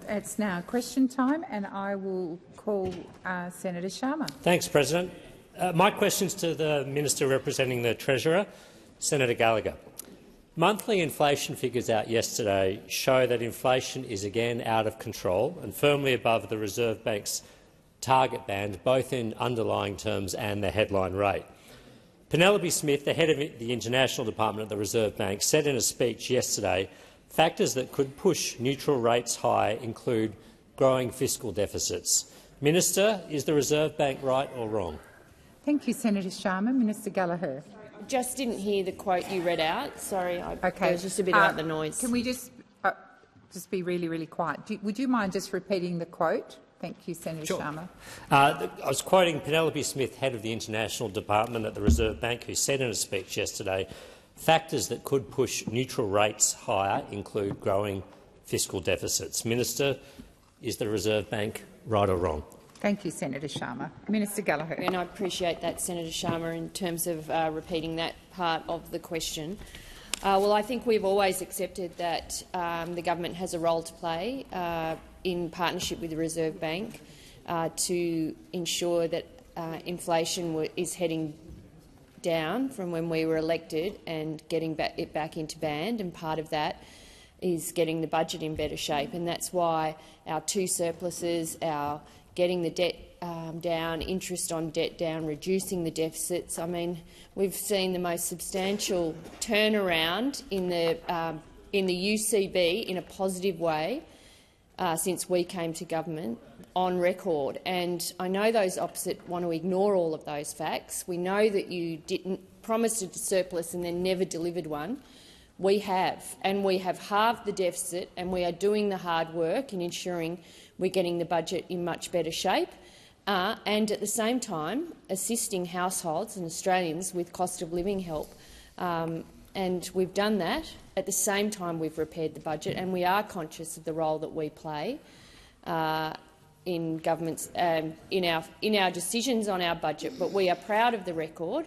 It's now question time, and I will call Senator Sharma. Thanks, President. My question's to the Minister representing the Treasurer, Senator Gallagher. Monthly inflation figures out yesterday show that inflation is again out of control and firmly above the Reserve Bank's target band, both in underlying terms and the headline rate. Penelope Smith, the head of the International Department at the Reserve Bank, said in a speech yesterday factors that could push neutral rates higher include growing fiscal deficits. Minister, is the Reserve Bank right or wrong? Thank you, Senator Sharma. Minister Gallagher. Just didn't hear the quote you read out. Sorry, there was just a bit about the noise. Can we just be really, really quiet? Would you mind just repeating the quote? Thank you, Senator Sure. Sharma. I was quoting Penelope Smith, head of the International Department at the Reserve Bank, who said in a speech yesterday factors that could push neutral rates higher include growing fiscal deficits. Minister, is the Reserve Bank right or wrong? Thank you, Senator Sharma. Minister Gallagher. And I appreciate that, Senator Sharma, in terms of repeating that part of the question. Well, I think we've always accepted that the government has a role to play in partnership with the Reserve Bank to ensure that inflation is heading down from when we were elected and getting it back into band, and part of that is getting the budget in better shape. And that's why our two surpluses, our getting the debt down, interest on debt down, reducing the deficits. I mean, we've seen the most substantial turnaround in the UCB in a positive way since we came to government on record. And I know those opposite want to ignore all of those facts. We know that you didn't promise a surplus and then never delivered one. We have, and we have halved the deficit, and we are doing the hard work in ensuring we're getting the budget in much better shape, and at the same time assisting households and Australians with cost of living help. And we've done that. At the same time, we've repaired the budget, and we are conscious of the role that we play in governments in our decisions on our budget. But we are proud of the record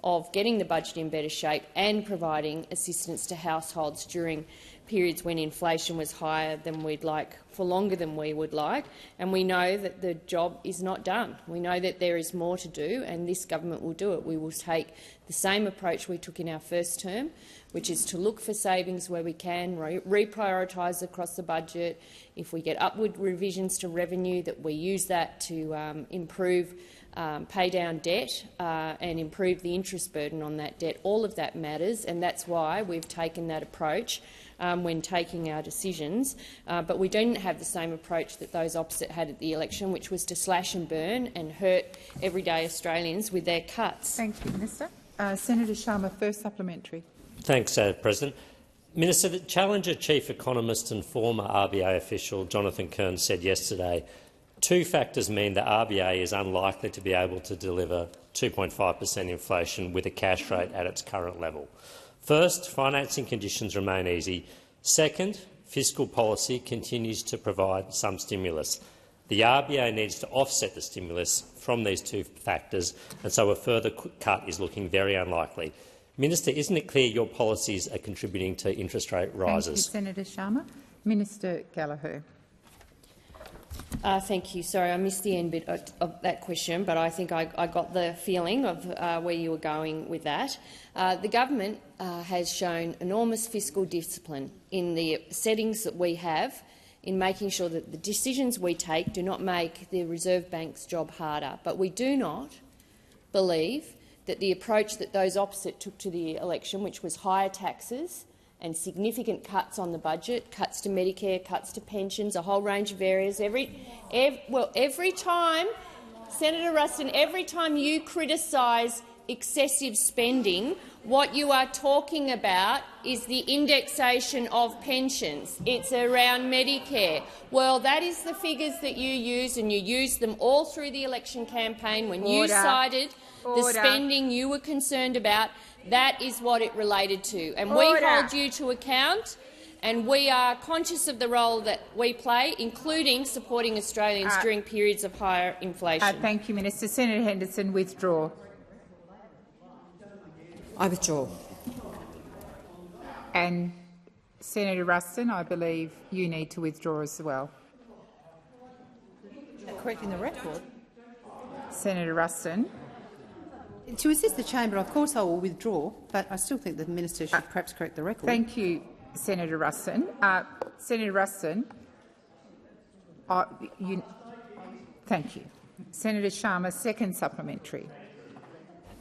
of getting the budget in better shape and providing assistance to households during periods when inflation was higher than we'd like, for longer than we would like. And we know that the job is not done. We know that there is more to do, and this government will do it. We will take the same approach we took in our first term, which is to look for savings where we can, reprioritise across the budget. If we get upward revisions to revenue, that we use that to improve pay down debt and improve the interest burden on that debt. All of that matters, and that's why we've taken that approach when taking our decisions. But we didn't have the same approach that those opposite had at the election, which was to slash and burn and hurt everyday Australians with their cuts. Thank you, Minister. Senator Sharma, first supplementary. Thanks, President. Minister, the Challenger chief economist and former RBA official Jonathan Kearns said yesterday two factors mean the RBA is unlikely to be able to deliver 2.5% inflation with a cash rate at its current level. First, financing conditions remain easy. Second, fiscal policy continues to provide some stimulus. The RBA needs to offset the stimulus from these two factors, and so a further cut is looking very unlikely. Minister, isn't it clear your policies are contributing to interest rate rises? Thank you, Senator Sharma. Minister Gallagher. Thank you. Sorry, I missed the end bit of that question, but I think I got the feeling of where you were going with that. The government has shown enormous fiscal discipline in the settings that we have in making sure that the decisions we take do not make the Reserve Bank's job harder. But we do not believe that the approach that those opposite took to the election, which was higher taxes and significant cuts on the budget, cuts to Medicare, cuts to pensions, a whole range of areas. Every time, Senator Ruston, every time you criticise excessive spending, what you are talking about is the indexation of pensions. It's around Medicare. Well, that is the figures that you use, and you used them all through the election campaign when you cited the spending you were concerned about. That is what it related to. And we hold you to account, and we are conscious of the role that we play, including supporting Australians during periods of higher inflation. Thank you, Minister. Senator Henderson, withdraw. I withdraw. And Senator Ruston, I believe you need to withdraw as well. Correcting the record. Senator Ruston. To assist the chamber, of course I will withdraw, but I still think the minister should perhaps correct the record. Thank you, Senator Ruston. Senator Ruston, thank you. Senator Sharma, second supplementary.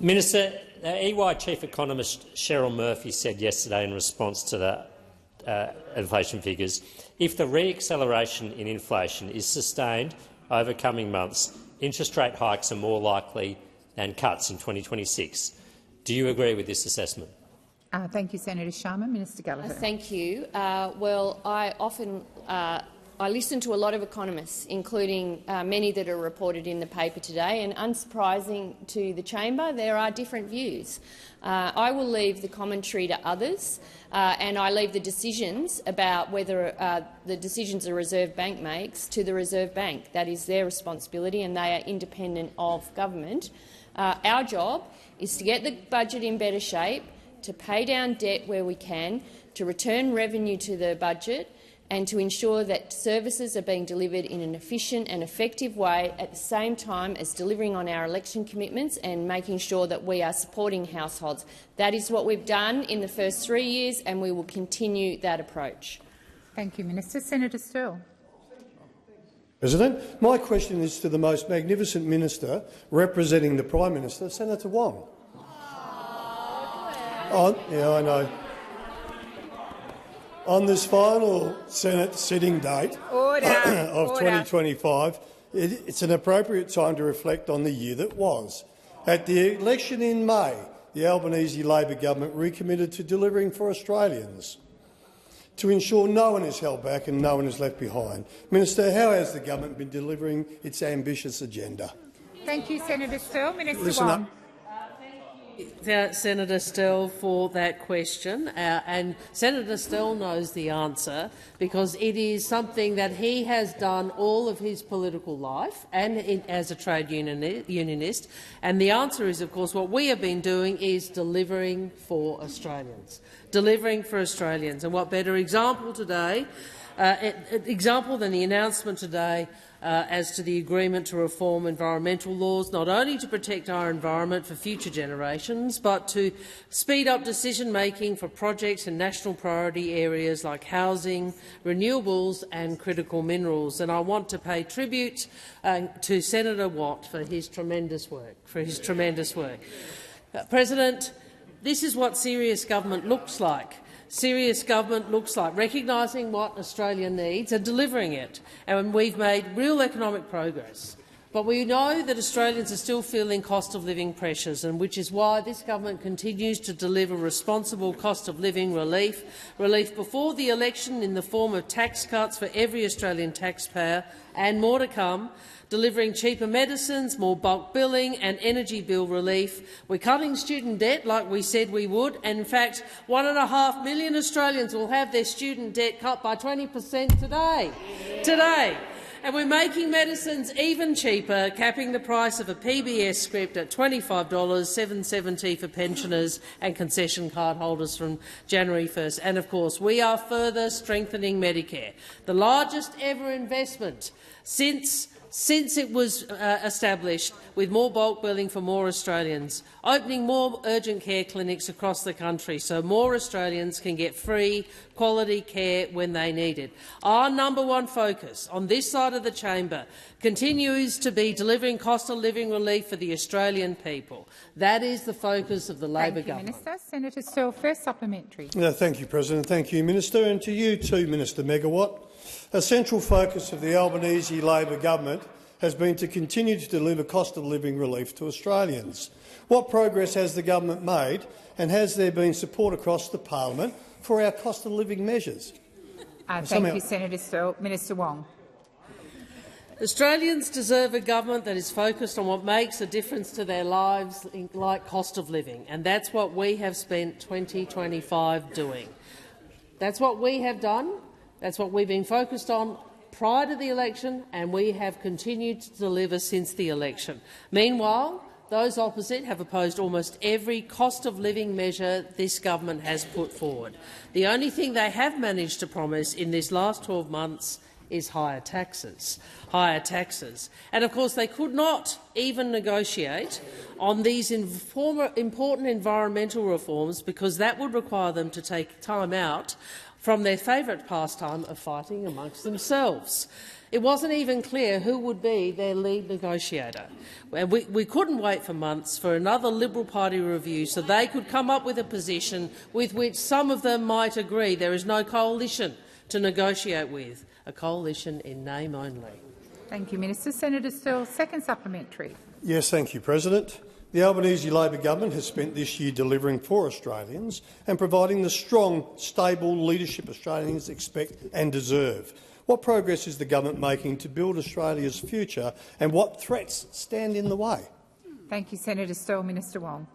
Minister, EY Chief Economist Cheryl Murphy said yesterday in response to the inflation figures, if the re-acceleration in inflation is sustained over coming months, interest rate hikes are more likely than cuts in 2026. Do you agree with this assessment? Thank you, Senator Sharma. Minister Gallagher. Thank you. Well, I listen to a lot of economists, including many that are reported in the paper today, and unsurprising to the chamber, there are different views. I will leave the commentary to others, and I leave the decisions about whether the decisions the Reserve Bank makes to the Reserve Bank. That is their responsibility, and they are independent of government. Our job is to get the budget in better shape, to pay down debt where we can, to return revenue to the budget, and to ensure that services are being delivered in an efficient and effective way at the same time as delivering on our election commitments and making sure that we are supporting households. That is what we've done in the first 3 years, and we will continue that approach. Thank you, Minister. Senator Sterle. President, my question is to the most magnificent minister representing the Prime Minister, Senator Wong. Yeah, I know. On this final Senate sitting date of 2025, it's an appropriate time to reflect on the year that was. At the election in May, the Albanese Labor government recommitted to delivering for Australians, to ensure no one is held back and no one is left behind. Minister, how has the government been delivering its ambitious agenda? Thank you, Senator Sterle. Minister Wong. Senator Sterle for that question, and Senator Sterle knows the answer because it is something that he has done all of his political life and as a trade unionist, and the answer is, of course, what we have been doing is delivering for Australians. Delivering for Australians. And what better example today, than the announcement today as to the agreement to reform environmental laws, not only to protect our environment for future generations, but to speed up decision-making for projects in national priority areas like housing, renewables and critical minerals. And I want to pay tribute to Senator Watt for his tremendous work. President, this is what serious government looks like. Serious government looks like recognising what Australia needs and delivering it. And we've made real economic progress. But we know that Australians are still feeling cost of living pressures, and which is why this government continues to deliver responsible cost of living relief before the election in the form of tax cuts for every Australian taxpayer, and more to come, delivering cheaper medicines, more bulk billing and energy bill relief. We're cutting student debt like we said we would, and in fact 1.5 million Australians will have their student debt cut by 20% today. And we're making medicines even cheaper, capping the price of a PBS script at $25, $7.70 for pensioners and concession card holders from January 1st. And, of course, we are further strengthening Medicare, the largest ever investment since it was established, with more bulk billing for more Australians, opening more urgent care clinics across the country so more Australians can get free, quality care when they need it. Our #1 focus on this side of the chamber continues to be delivering cost of living relief for the Australian people. That is the focus of the Labor government. Minister. Senator Sterle, first supplementary. Thank you, President. Thank you, Minister. And to you too, Minister Megawatt. A central focus of the Albanese Labor government has been to continue to deliver cost of living relief to Australians. What progress has the government made, and has there been support across the parliament for our cost of living measures? Thank you, Senator Sterle. Minister Wong. Australians deserve a government that is focused on what makes a difference to their lives, like cost of living, and that's what we have spent 2025 doing. That's what we have done. That's what we've been focused on prior to the election, and we have continued to deliver since the election. Meanwhile, those opposite have opposed almost every cost of living measure this government has put forward. The only thing they have managed to promise in this last 12 months is higher taxes. And, of course, they could not even negotiate on these important environmental reforms because that would require them to take time out from their favourite pastime of fighting amongst themselves. It wasn't even clear who would be their lead negotiator. We couldn't wait for months for another Liberal Party review so they could come up with a position with which some of them might agree. There is no coalition to negotiate with, a coalition in name only. Thank you, Minister. Senator Sterle, second supplementary. Yes, thank you, President. The Albanese Labor government has spent this year delivering for Australians and providing the strong, stable leadership Australians expect and deserve. What progress is the government making to build Australia's future, and what threats stand in the way? Thank you, Senator Sterle. Minister Wong.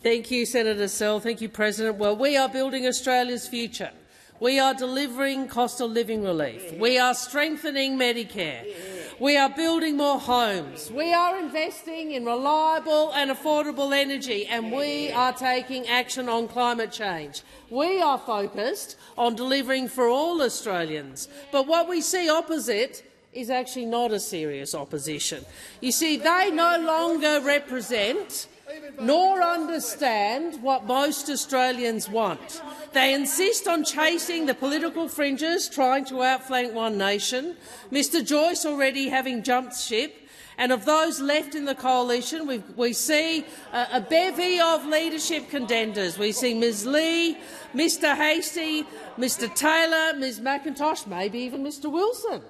Thank you, Senator Sterle. Thank you, President. Well, we are building Australia's future. We are delivering cost of living relief. We are strengthening Medicare. We are building more homes. We are investing in reliable and affordable energy, and we are taking action on climate change. We are focused on delivering for all Australians. But what we see opposite is actually not a serious opposition. You see, they no longer represent nor understand what most Australians want. They insist on chasing the political fringes, trying to outflank One Nation, Mr Joyce already having jumped ship, and of those left in the coalition, we see a bevy of leadership contenders. We see Ms Lee, Mr Hastie, Mr Taylor, Ms McIntosh, maybe even Mr Wilson.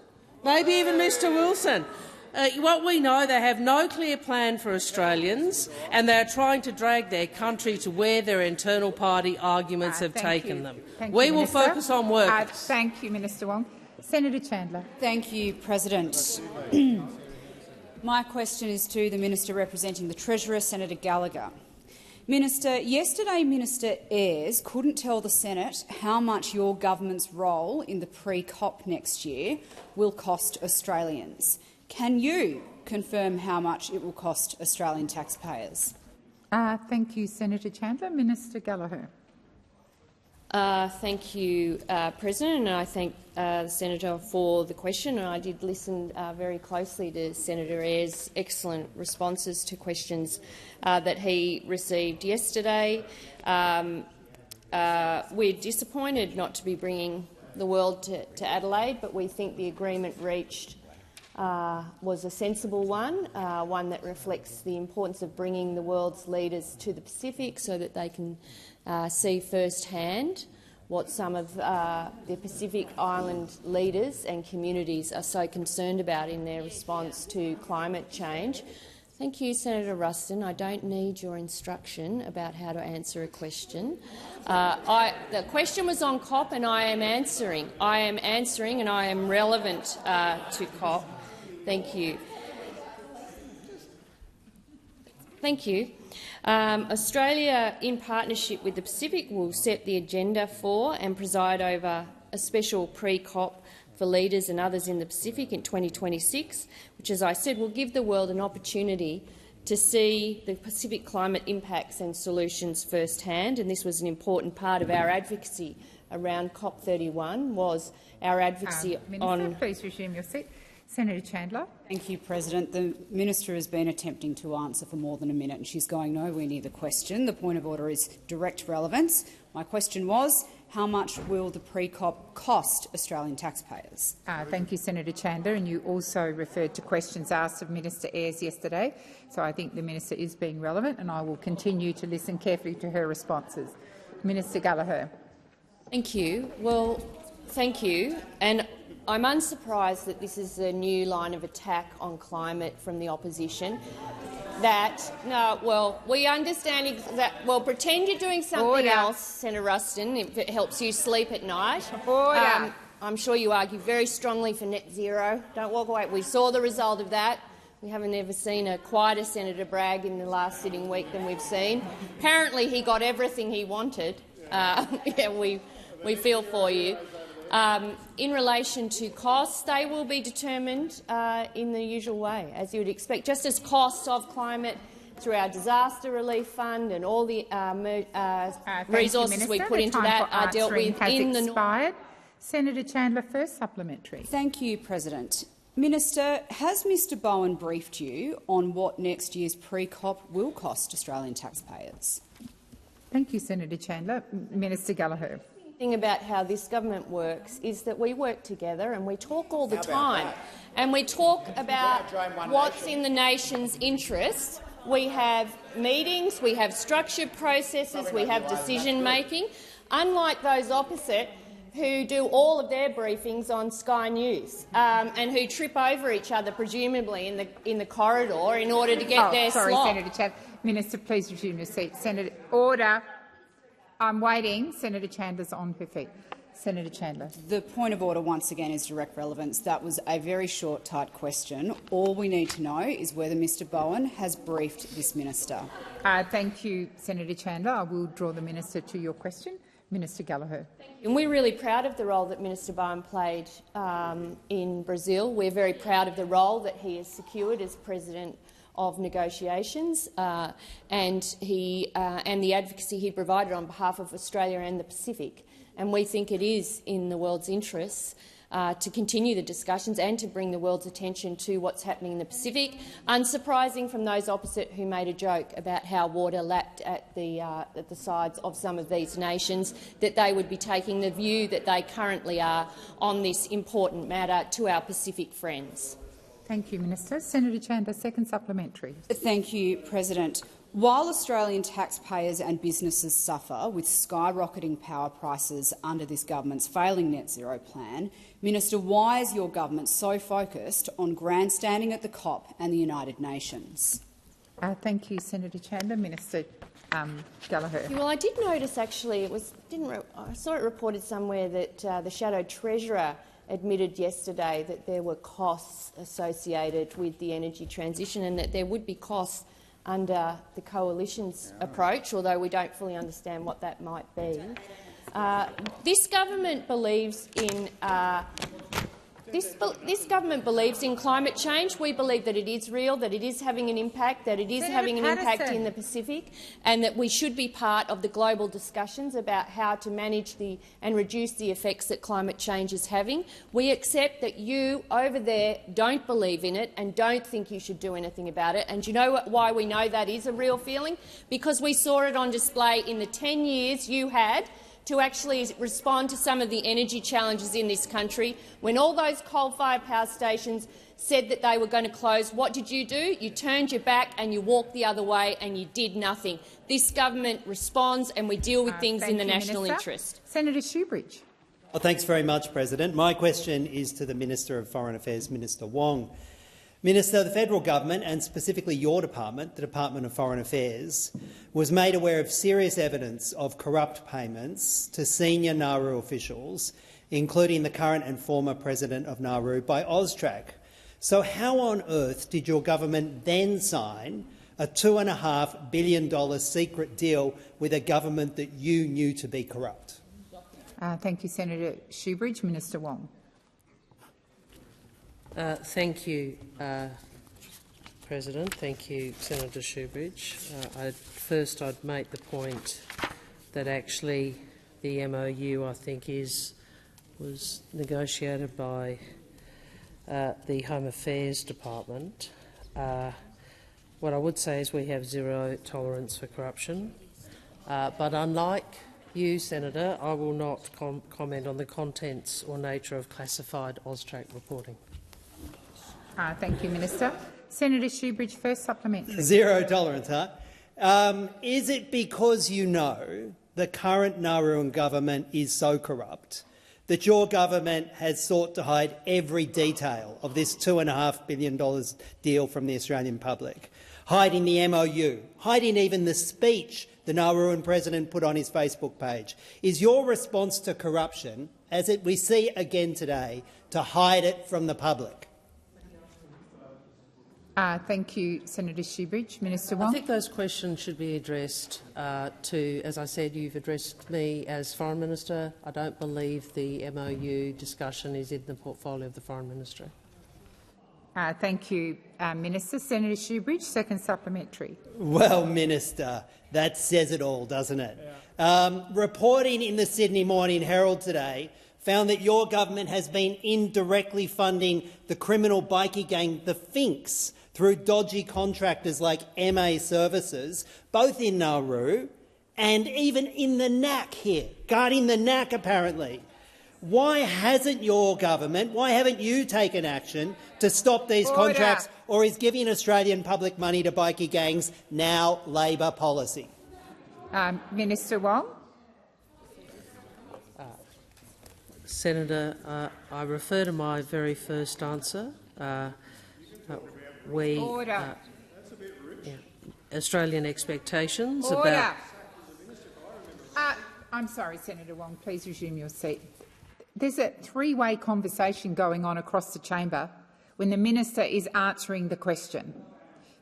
What we know, they have no clear plan for Australians, and they are trying to drag their country to where their internal party arguments have taken them. We will focus on workers. Thank you, Minister Wong. Senator Chandler. Thank you, President. My question is to the Minister representing the Treasurer, Senator Gallagher. Minister, yesterday Minister Ayres couldn't tell the Senate how much your government's role in the pre-COP next year will cost Australians. Can you confirm how much it will cost Australian taxpayers? Thank you, Senator Chandler. Minister Gallagher. Thank you, President, and I thank the Senator for the question. And I did listen very closely to Senator Ayres' excellent responses to questions that he received yesterday. We're disappointed not to be bringing the world to Adelaide, but we think the agreement reached was a sensible one, one that reflects the importance of bringing the world's leaders to the Pacific so that they can see firsthand what some of the Pacific Island leaders and communities are so concerned about in their response to climate change. Thank you, Senator Ruston. I don't need your instruction about how to answer a question. The question was on COP, and I am answering. And I am relevant to COP. Thank you. Australia, in partnership with the Pacific, will set the agenda for and preside over a special pre-COP for leaders and others in the Pacific in 2026, which, as I said, will give the world an opportunity to see the Pacific climate impacts and solutions firsthand. And this was an important part of our advocacy around COP31, was our advocacy Minister, please resume your seat. Senator Chandler. Thank you, President. The Minister has been attempting to answer for more than a minute, and she's going nowhere near the question. The point of order is direct relevance. My question was, how much will the pre-COP cost Australian taxpayers? Thank you, Senator Chandler. And you also referred to questions asked of Minister Ayres yesterday. So I think the Minister is being relevant, and I will continue to listen carefully to her responses. Minister Gallagher. Thank you. Well, thank you. And I'm unsurprised that this is a new line of attack on climate from the opposition. We understand that. Well, pretend you're doing something else, Senator Ruston, if it helps you sleep at night. I'm sure you argue very strongly for net zero. Don't walk away. We saw the result of that. We haven't ever seen a quieter Senator Bragg in the last sitting week than we've seen. Apparently he got everything he wanted. We feel for you. In relation to costs, they will be determined in the usual way, as you would expect, just as costs of climate through our disaster relief fund and all the resources we put into that are dealt with in the expired. Senator Chandler, first supplementary. Thank you, President. Minister, has Mr Bowen briefed you on what next year's pre-COP will cost Australian taxpayers? Thank you, Senator Chandler. Minister Gallagher. The thing about how this government works is that we work together and we talk all the time. And we talk about what's in the nation's interest. We have meetings, we have structured processes, we have decision-making. Unlike those opposite, who do all of their briefings on Sky News and who trip over each other, presumably in the corridor, in order to get their slot. Sorry, Senator Chandler. Minister, please resume your seat. Senator, order. I'm waiting. Senator Chandler's on her feet. Senator Chandler. The point of order once again is direct relevance. That was a very short, tight question. All we need to know is whether Mr Bowen has briefed this minister. Thank you, Senator Chandler. I will draw the minister to your question. Minister Gallagher. And we're really proud of the role that Minister Bowen played in Brazil. We're very proud of the role that he has secured as President of negotiations and the advocacy he provided on behalf of Australia and the Pacific. And we think it is in the world's interests to continue the discussions and to bring the world's attention to what's happening in the Pacific. Unsurprising from those opposite who made a joke about how water lapped at the sides of some of these nations, that they would be taking the view that they currently are on this important matter to our Pacific friends. Thank you, Minister. Senator Chandler, second supplementary. Thank you, President. While Australian taxpayers and businesses suffer with skyrocketing power prices under this government's failing net zero plan, Minister, why is your government so focused on grandstanding at the COP and the United Nations? Thank you, Senator Chandler. Minister Gallagher. Well, I did notice actually I saw it reported somewhere that the Shadow Treasurer admitted yesterday that there were costs associated with the energy transition and that there would be costs under the coalition's approach, although we don't fully understand what that might be. This government believes in This government believes in climate change. We believe that it is real, that it is having an impact, that it is having an impact in the Pacific, and that we should be part of the global discussions about how to manage and reduce the effects that climate change is having. We accept that you over there don't believe in it and don't think you should do anything about it. And do you know why we know that is a real feeling? Because we saw it on display in the 10 years you had to actually respond to some of the energy challenges in this country. When all those coal-fired power stations said that they were going to close, what did? You turned your back and you walked the other way and you did nothing. This government responds and we deal with things in the national interest. Senator Shoebridge. Well, thanks very much, President. My question is to the Minister of Foreign Affairs, Minister Wong. Minister, the federal government, and specifically your department, the Department of Foreign Affairs, was made aware of serious evidence of corrupt payments to senior Nauru officials, including the current and former president of Nauru, by Austrac. So how on earth did your government then sign a $2.5 billion secret deal with a government that you knew to be corrupt? Thank you, Senator Shoebridge. Minister Wong. Thank you, President. Thank you, Senator Shoebridge. First, I'd make the point that actually the MOU, I think, was negotiated by the Home Affairs Department. What I would say is we have zero tolerance for corruption, but unlike you, Senator, I will not comment on the contents or nature of classified Austrac reporting. Thank you, Minister. Senator Shoebridge, first supplementary. Zero tolerance, huh? Is it because you know the current Nauruan government is so corrupt that your government has sought to hide every detail of this $2.5 billion deal from the Australian public, hiding the MOU, hiding even the speech the Nauruan president put on his Facebook page? Is your response to corruption, as we see again today, to hide it from the public? Thank you, Senator Shoebridge. Minister Wong. I think those questions should be addressed to, as I said, you've addressed me as Foreign Minister. I don't believe the MOU discussion is in the portfolio of the Foreign Ministry. Thank you, Minister. Senator Shoebridge, second supplementary. Well, Minister, that says it all, doesn't it? Yeah. Reporting in the Sydney Morning Herald today found that your government has been indirectly funding the criminal bikie gang, the Finks, through dodgy contractors like MA Services, both in Nauru and even in the NAC here, guarding the NAC apparently. Why hasn't your government, why haven't you taken action to stop these contracts, or is giving Australian public money to bikie gangs now Labor policy? Minister Wong. Senator, I refer to my very first answer. Australian expectations about... I'm sorry, Senator Wong. Please resume your seat. There's a three-way conversation going on across the chamber when the minister is answering the question.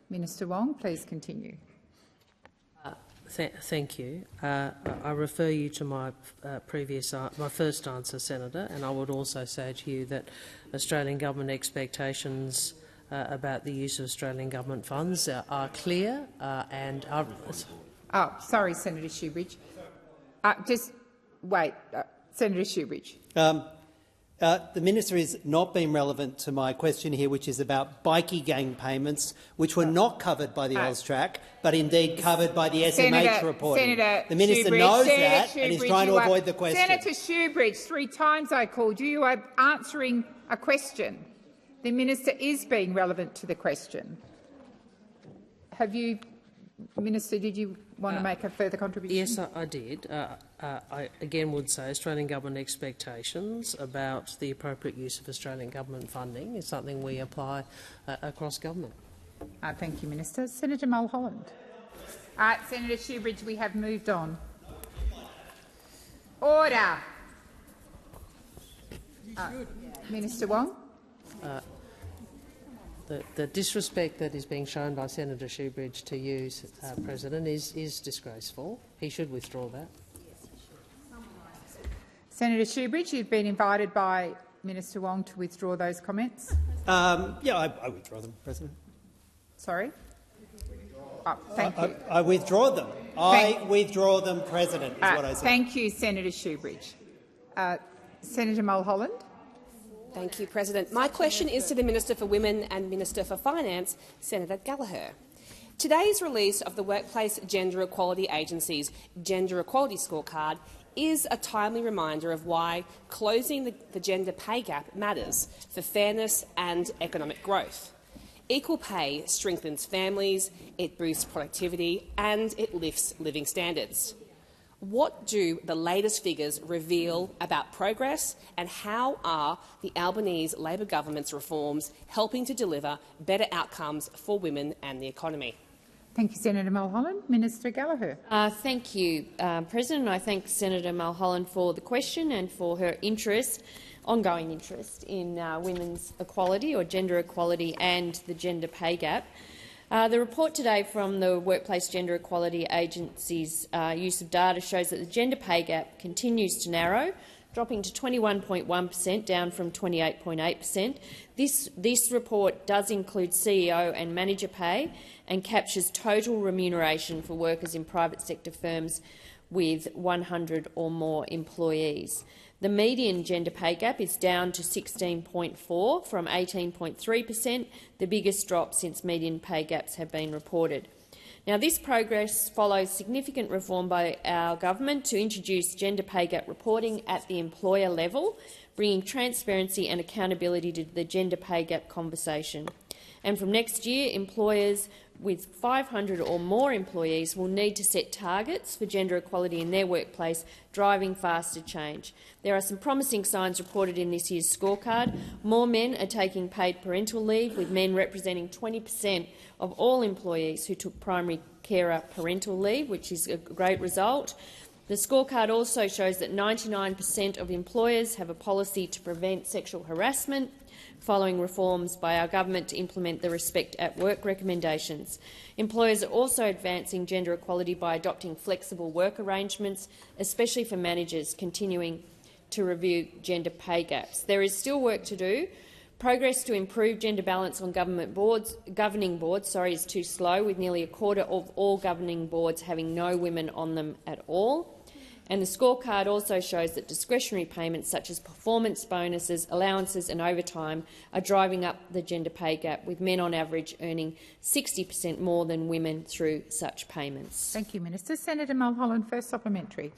Minister Wong, please continue. Thank you. I refer you to my my first answer, Senator, and I would also say to you that Australian government expectations about the use of Australian government funds are clear and are... Oh, sorry, Senator Shoebridge. Just wait, Senator Shoebridge. The minister is not being relevant to my question here, which is about bikie gang payments, which were not covered by the AUSTRAC, but indeed covered by the SMH reporting. The minister knows that and is trying to avoid the question. Senator Shoebridge, 3 times I called you. You are answering a question. The minister is being relevant to the question. Have you, Minister, did you want to make a further contribution? Yes, I did. I again would say Australian government expectations about the appropriate use of Australian government funding is something we apply across government. Thank you, Minister. Senator Mulholland. Senator Shoebridge, we have moved on. Order. Minister Wong. The disrespect that is being shown by Senator Shoebridge to you, President, is disgraceful. He should withdraw that. Senator Shoebridge, you've been invited by Minister Wong to withdraw those comments. Yeah, I withdraw them, President. Sorry? Thank you. I withdraw them. I withdraw them, President, is what I said. Thank you, Senator Shoebridge. Senator Mulholland. Thank you, President. My question is to the Minister for Women and Minister for Finance, Senator Gallagher. Today's release of the Workplace Gender Equality Agency's Gender Equality Scorecard is a timely reminder of why closing the gender pay gap matters for fairness and economic growth. Equal pay strengthens families, it boosts productivity and it lifts living standards. What do the latest figures reveal about progress, and how are the Albanese Labor government's reforms helping to deliver better outcomes for women and the economy? Thank you, Senator Mulholland. Minister Gallagher. Thank you, President. I thank Senator Mulholland for the question and for her ongoing interest in women's equality or gender equality and the gender pay gap. The report today from the Workplace Gender Equality Agency's use of data shows that the gender pay gap continues to narrow, dropping to 21.1%, down from 28.8%. This report does include CEO and manager pay and captures total remuneration for workers in private sector firms with 100 or more employees. The median gender pay gap is down to 16.4% from 18.3%, the biggest drop since median pay gaps have been reported. Now, this progress follows significant reform by our government to introduce gender pay gap reporting at the employer level, bringing transparency and accountability to the gender pay gap conversation. And from next year, employers with 500 or more employees will need to set targets for gender equality in their workplace, driving faster change. There are some promising signs reported in this year's scorecard. More men are taking paid parental leave, with men representing 20% of all employees who took primary carer parental leave, which is a great result. The scorecard also shows that 99% of employers have a policy to prevent sexual harassment, following reforms by our government to implement the Respect at Work recommendations. Employers are also advancing gender equality by adopting flexible work arrangements, especially for managers, continuing to review gender pay gaps. There is still work to do. Progress to improve gender balance on governing boards is too slow, with nearly a quarter of all governing boards having no women on them at all. And the scorecard also shows that discretionary payments such as performance bonuses, allowances and overtime are driving up the gender pay gap, with men on average earning 60% more than women through such payments. Thank you, Minister. Senator Mulholland, first supplementary.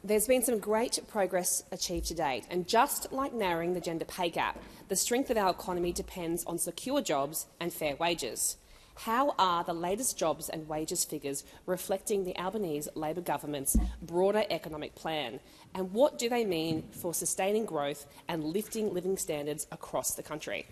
There's been some great progress achieved to date, and just like narrowing the gender pay gap, the strength of our economy depends on secure jobs and fair wages. How are the latest jobs and wages figures reflecting the Albanese Labor government's broader economic plan, and what do they mean for sustaining growth and lifting living standards across the country?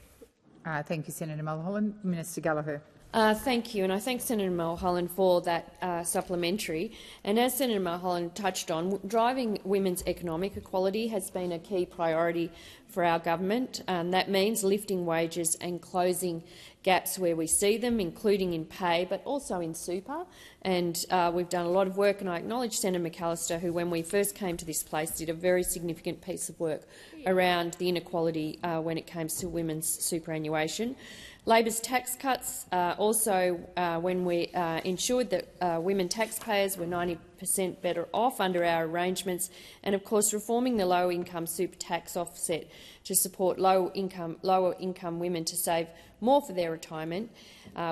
Thank you, Senator Mulholland. Minister Gallagher. Thank you, and I thank Senator Mulholland for that supplementary. And as Senator Mulholland touched on, driving women's economic equality has been a key priority for our government. That means lifting wages and closing gaps where we see them, including in pay, but also in super. And we've done a lot of work, and I acknowledge Senator McAllister, who, when we first came to this place, did a very significant piece of work around the inequality when it comes to women's superannuation. Labor's tax cuts also, when we ensured that women taxpayers were 90% better off under our arrangements, and of course reforming the low-income super tax offset to support lower-income women to save more for their retirement.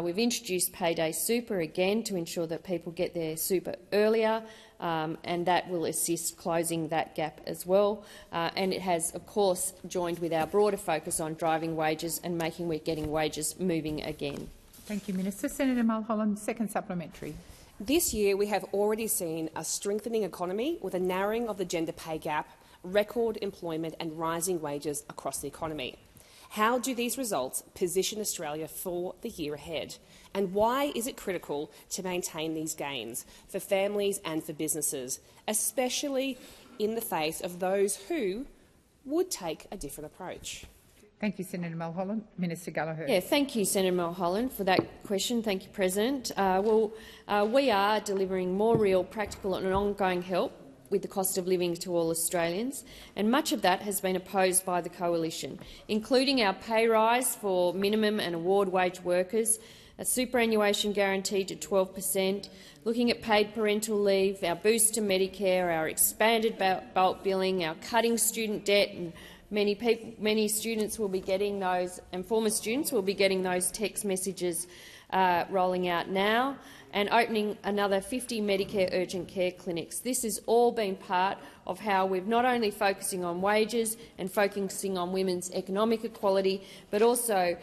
We've introduced payday super again to ensure that people get their super earlier, and that will assist closing that gap as well. And it has, of course, joined with our broader focus on driving wages and making we're getting wages moving again. Thank you, Minister. Senator Mulholland, second supplementary. This year we have already seen a strengthening economy with a narrowing of the gender pay gap, record employment and rising wages across the economy. How do these results position Australia for the year ahead? And why is it critical to maintain these gains for families and for businesses, especially in the face of those who would take a different approach? Thank you, Senator Mulholland. Minister Gallagher. Yeah, thank you, Senator Mulholland, for that question. Thank you, President. We are delivering more real, practical and ongoing help with the cost of living to all Australians, and much of that has been opposed by the Coalition, including our pay rise for minimum and award wage workers, a superannuation guarantee to 12%, looking at paid parental leave, our boost to Medicare, our expanded bulk billing, our cutting student debt, and many students will be getting those, and former students will be getting those text messages rolling out now, and opening another 50 Medicare urgent care clinics. This has all been part of how we're not only focusing on wages and focusing on women's economic equality, but also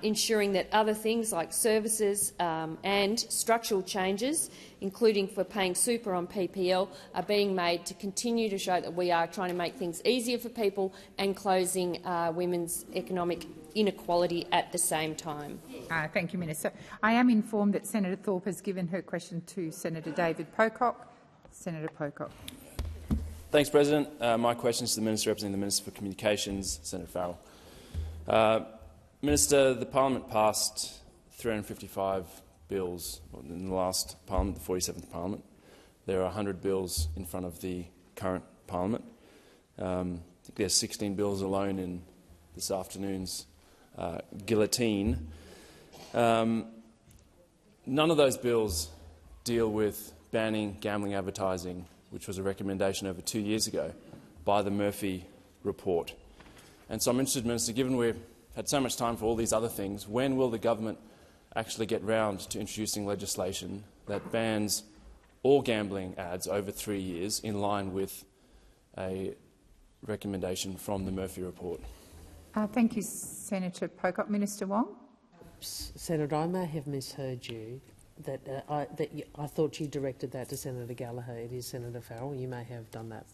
ensuring that other things like services and structural changes, including for paying super on PPL, are being made to continue to show that we are trying to make things easier for people and closing women's economic inequality at the same time. Thank you, Minister. I am informed that Senator Thorpe has given her question to Senator David Pocock. Senator Pocock. Thanks, President. My question is to the Minister representing the Minister for Communications, Senator Farrell. Minister, the Parliament passed 355 bills in the last Parliament, the 47th Parliament. There are 100 bills in front of the current Parliament. I think there's 16 bills alone in this afternoon's guillotine. None of those bills deal with banning gambling advertising, which was a recommendation over 2 years ago by the Murphy report. And so I'm interested, Minister, given we've had so much time for all these other things, when will the government actually get round to introducing legislation that bans all gambling ads over 3 years in line with a recommendation from the Murphy report? Thank you, Senator Pocock. Minister Wong. Senator, I may have misheard you. I thought you directed that to Senator Gallagher. It is Senator Farrell. You may have done that.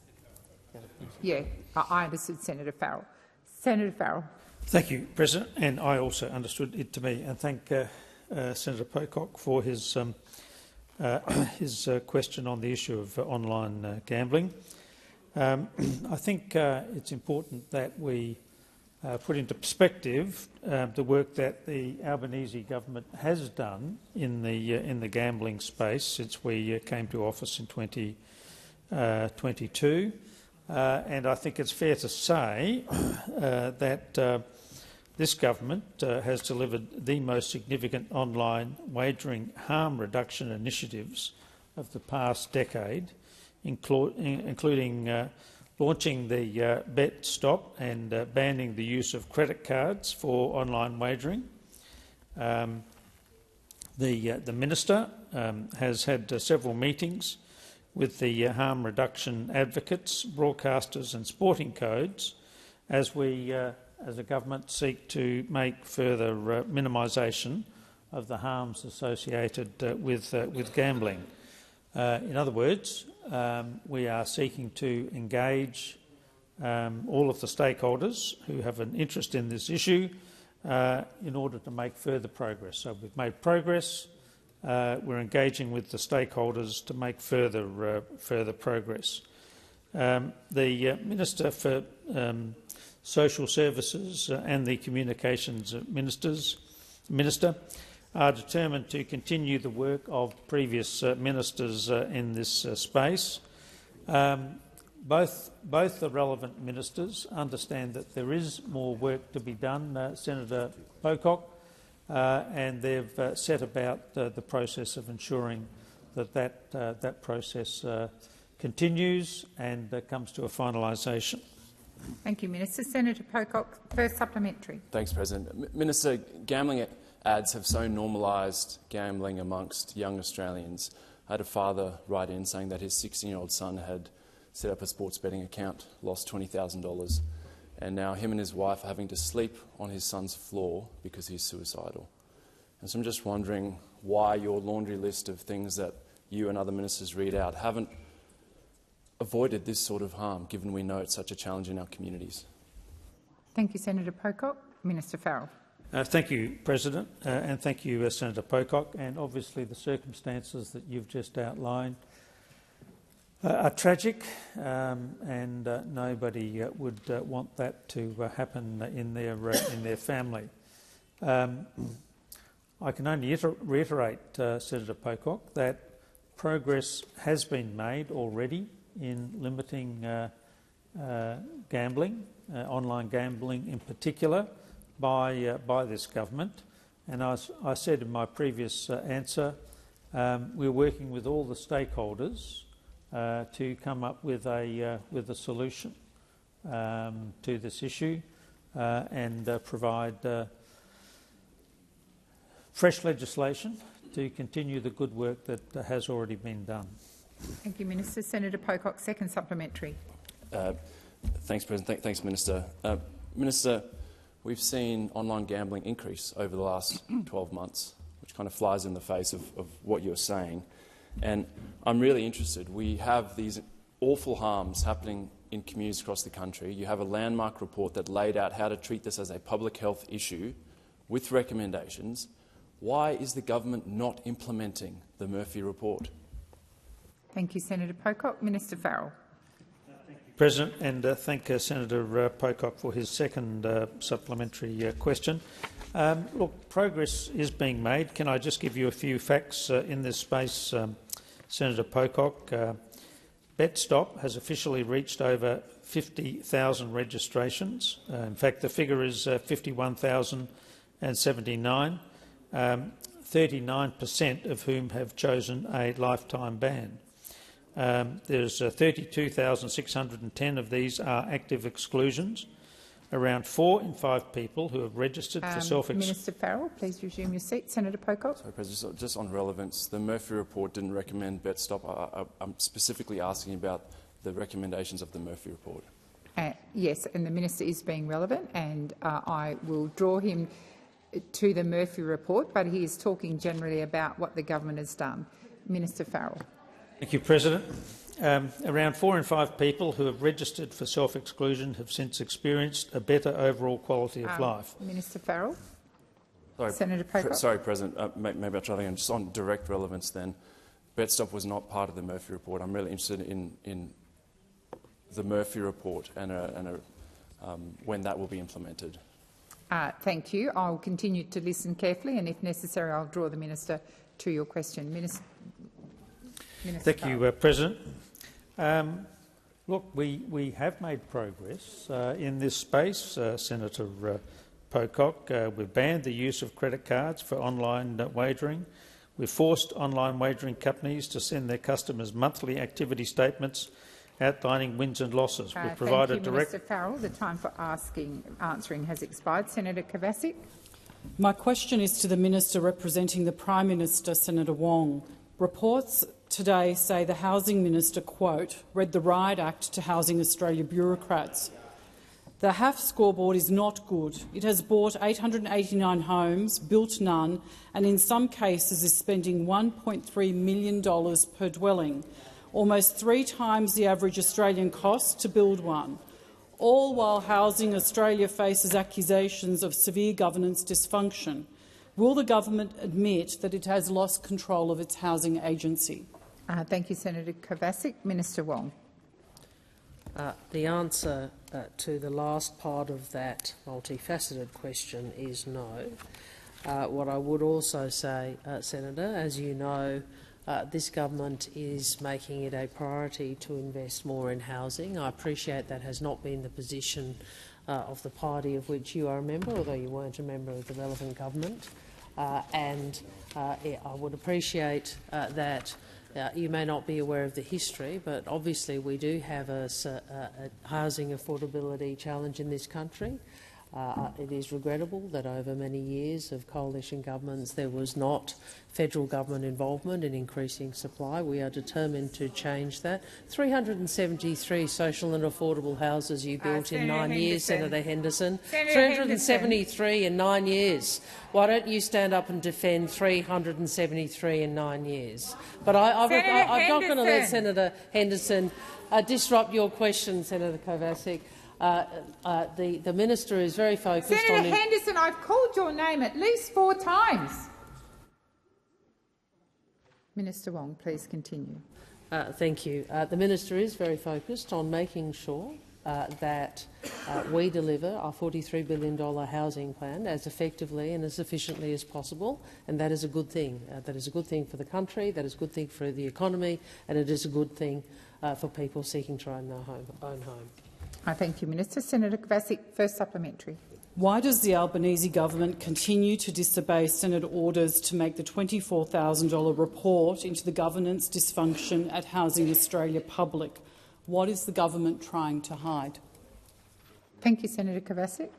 Yeah, I understood Senator Farrell. Senator Farrell. Thank you, President, and I also understood it to be. And thank Senator Pocock for his question on the issue of online gambling. I think it's important that we put into perspective the work that the Albanese government has done in the gambling space since we came to office in 2022, and I think it's fair to say that this government has delivered the most significant online wagering harm reduction initiatives of the past decade including launching the Bet Stop and banning the use of credit cards for online wagering. The Minister has had several meetings with the harm reduction advocates, broadcasters and sporting codes as we, as a government, seek to make further minimisation of the harms associated with gambling. In other words, we are seeking to engage all of the stakeholders who have an interest in this issue in order to make further progress. So we've made progress. We're engaging with the stakeholders to make further progress. The Minister for Social Services and the Communications Minister are determined to continue the work of previous ministers in this space. Both the relevant ministers understand that there is more work to be done, Senator Pocock, and they've set about the process of ensuring that process continues and comes to a finalisation. Thank you, Minister. Senator Pocock, first supplementary. Thanks, President. Minister, gambling ads have so normalised gambling amongst young Australians. I had a father write in saying that his 16-year-old son had set up a sports betting account, lost $20,000, and now him and his wife are having to sleep on his son's floor because he's suicidal. And so I'm just wondering why your laundry list of things that you and other ministers read out haven't avoided this sort of harm, given we know it's such a challenge in our communities. Thank you, Senator Pocock. Minister Farrell. Thank you, President, and thank you, Senator Pocock. And obviously the circumstances that you've just outlined are tragic, and nobody would want that to happen in their family. I can only reiterate, Senator Pocock, that progress has been made already in limiting gambling, online gambling in particular, by this government. And as I said in my previous answer, we're working with all the stakeholders to come up with a solution to this issue and provide fresh legislation to continue the good work that has already been done. Thank you, Minister. Senator Pocock, second supplementary. Thanks, President. Thanks, Minister. Minister, we've seen online gambling increase over the last 12 months, which kind of flies in the face of what you're saying. And I'm really interested. We have these awful harms happening in communities across the country. You have a landmark report that laid out how to treat this as a public health issue with recommendations. Why is the government not implementing the Murphy report? Thank you, Senator Pocock. Minister Farrell. President, and thank Senator Pocock for his second supplementary question. Look, progress is being made. Can I just give you a few facts in this space, Senator Pocock? BetStop has officially reached over 50,000 registrations. In fact, the figure is 51,079, 39% of whom have chosen a lifetime ban. There's 32,610 of these are active exclusions. Around 4 in 5 people who have registered for self-exclusion. Minister Farrell, please resume your seat. Senator Pocock. Sorry, President, just on relevance, the Murphy report didn't recommend BetStop. I'm specifically asking about the recommendations of the Murphy report. Yes, and the minister is being relevant, and I will draw him to the Murphy report, but he is talking generally about what the government has done. Minister Farrell. Thank you, President. Around 4 in 5 people who have registered for self-exclusion have since experienced a better overall quality of life. Minister Farrell. Sorry, Senator Pocock. Sorry, President. Maybe I'll try again. Just on direct relevance then, BetStop was not part of the Murphy report. I'm really interested in the Murphy report and when that will be implemented. Thank you. I will continue to listen carefully, and if necessary, I'll draw the minister to your question. Minister Thank you, President. Look, we have made progress in this space, Senator Pocock. We've banned the use of credit cards for online wagering. We've forced online wagering companies to send their customers monthly activity statements outlining wins and losses. We've provided thank you, Minister Farrell. The time for answering has expired. Senator Kovacic. My question is to the Minister representing the Prime Minister, Senator Wong. Reports today say the Housing Minister, quote, read the Riot Act to Housing Australia bureaucrats. The HAF scoreboard is not good. It has bought 889 homes, built none, and in some cases is spending $1.3 million per dwelling, almost 3 times the average Australian cost to build one, all while Housing Australia faces accusations of severe governance dysfunction. Will the government admit that it has lost control of its housing agency? Thank you, Senator Kovacic. Minister Wong. The answer to the last part of that multifaceted question is no. What I would also say, Senator, as you know, this government is making it a priority to invest more in housing. I appreciate that has not been the position of the party of which you are a member, although you weren't a member of the relevant government. I would appreciate that you may not be aware of the history, but obviously we do have a housing affordability challenge in this country. It is regrettable that over many years of coalition governments there was not federal government involvement in increasing supply. We are determined to change that. 373 social and affordable houses you built in 9 years, Senator Henderson. 373 in 9 years. Why don't you stand up and defend 373 in 9 years? But I'm not going to let Senator Henderson disrupt your question, Senator Kovacic. The minister is very focused on— Senator Henderson, I've called your name at least 4 times. Minister Wong, please continue. Thank you. The minister is very focused on making sure that we deliver our $43 billion housing plan as effectively and as efficiently as possible, and that is a good thing. That is a good thing for the country, that is a good thing for the economy, and it is a good thing for people seeking to own their own home. Thank you, Minister. Senator Kovacic, first supplementary. Why does the Albanese government continue to disobey Senate orders to make the $24,000 report into the governance dysfunction at Housing Australia public? What is the government trying to hide? Thank you, Senator Kovacic.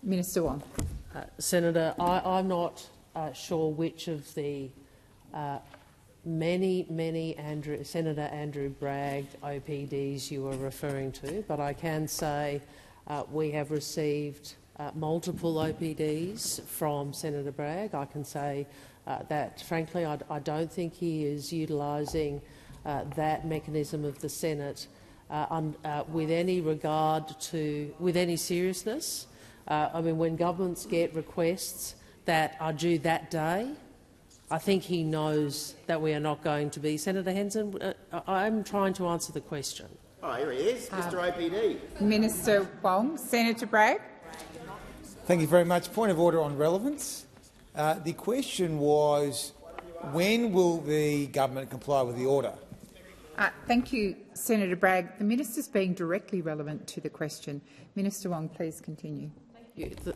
Minister Wong. Senator, I'm not sure which of the many Senator Andrew Bragg OPDs you are referring to, but I can say we have received multiple OPDs from Senator Bragg. I can say that, frankly, I don't think he is utilising that mechanism of the Senate with any seriousness. I mean, when governments get requests that are due that day, I think he knows that we are not going to be. Senator Henderson, I'm trying to answer the question. Oh, here he is, Mr OPD. Minister Wong. Senator Bragg. Thank you very much. Point of order on relevance. The question was, when will the government comply with the order? Thank you, Senator Bragg. The minister is being directly relevant to the question. Minister Wong, please continue.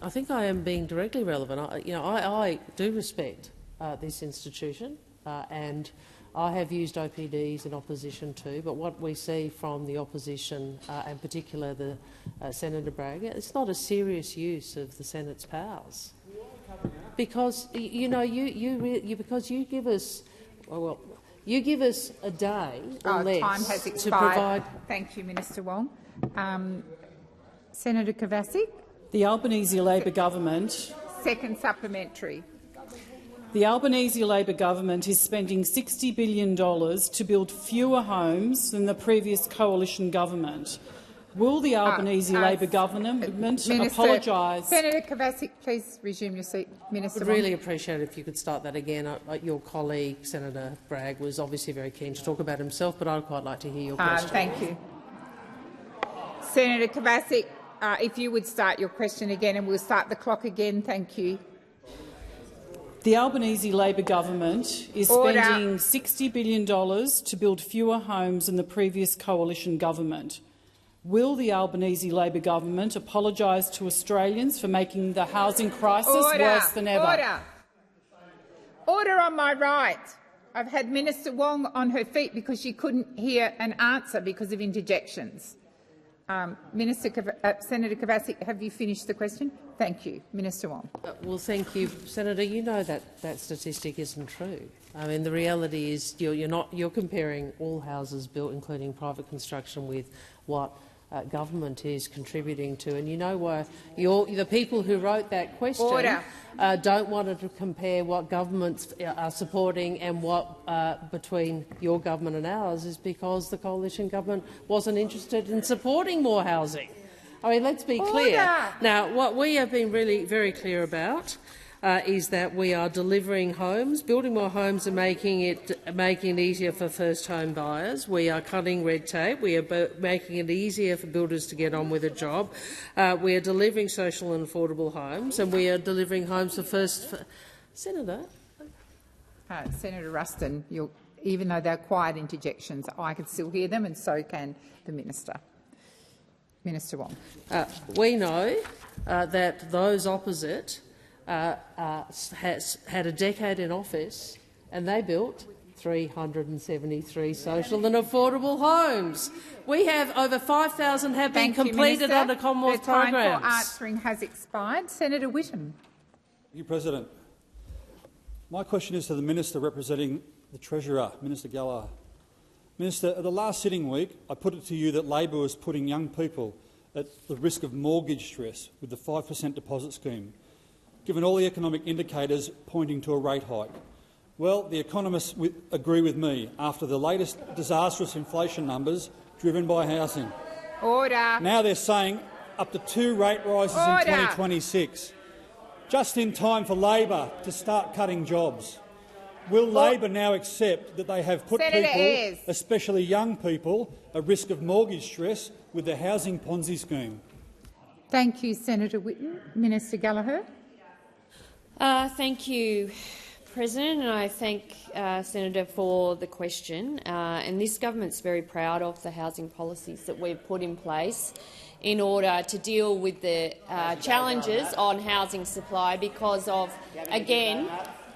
I think I am being directly relevant. I do respect this institution, and I have used OPDs in opposition too, but what we see from the opposition, in particular the Senator Bragg, it's not a serious use of the Senate's powers. Because because you give us, you give us a day or less time has expired. To provide. Thank you, Minister Wong. Senator Kovacic. The Albanese Labor government. Second supplementary. The Albanese Labor government is spending $60 billion to build fewer homes than the previous coalition government. Will the Albanese Labor government apologise? Senator Kovacic, please resume your seat. Minister I would really appreciate it if you could start that again. Your colleague, Senator Bragg, was obviously very keen to talk about himself, but I'd quite like to hear your question. Thank you. Senator Kovacic, if you would start your question again, and we'll start the clock again. Thank you. The Albanese Labor government is spending $60 billion to build fewer homes than the previous coalition government. Will the Albanese Labor government apologise to Australians for making the housing crisis worse than ever? Order on my right. I've had Minister Wong on her feet because she couldn't hear an answer because of interjections. Senator Kavasik, have you finished the question? Thank you. Minister Wong. Well, thank you, Senator. You know that statistic isn't true. I mean, the reality is you're comparing all houses built, including private construction, with what government is contributing to. And you know why the people who wrote that question don't want to compare what governments are supporting and what between your government and ours is because the coalition government wasn't interested in supporting more housing. I mean, let's be clear. Now, what we have been really very clear about is that we are delivering homes, building more homes and making it easier for first-home buyers. We are cutting red tape. We are making it easier for builders to get on with a job. We are delivering social and affordable homes, and we are delivering homes for Senator? Senator Ruston, even though they're quiet interjections, I can still hear them, and so can the minister. Minister Wong. We know that those opposite has had a decade in office, and they built 373 social and affordable homes. We have over 5,000 have been completed under Commonwealth programs. The time for answering has expired. Senator Whittam. Thank you, President. My question is to the Minister representing the Treasurer, Minister Gallagher. Minister, at the last sitting week, I put it to you that Labor was putting young people at the risk of mortgage stress with the 5% deposit scheme, given all the economic indicators pointing to a rate hike. Well, the economists agree with me after the latest disastrous inflation numbers driven by housing. Order. Now they're saying up to 2 rate rises in 2026, just in time for Labor to start cutting jobs. Will Labor now accept that they have put people, especially young people, at risk of mortgage stress with the housing Ponzi scheme? Thank you, Senator Whittam. Minister Gallagher. Thank you, President, and I thank Senator for the question. And this government's very proud of the housing policies that we've put in place in order to deal with the challenges on housing supply because of, again,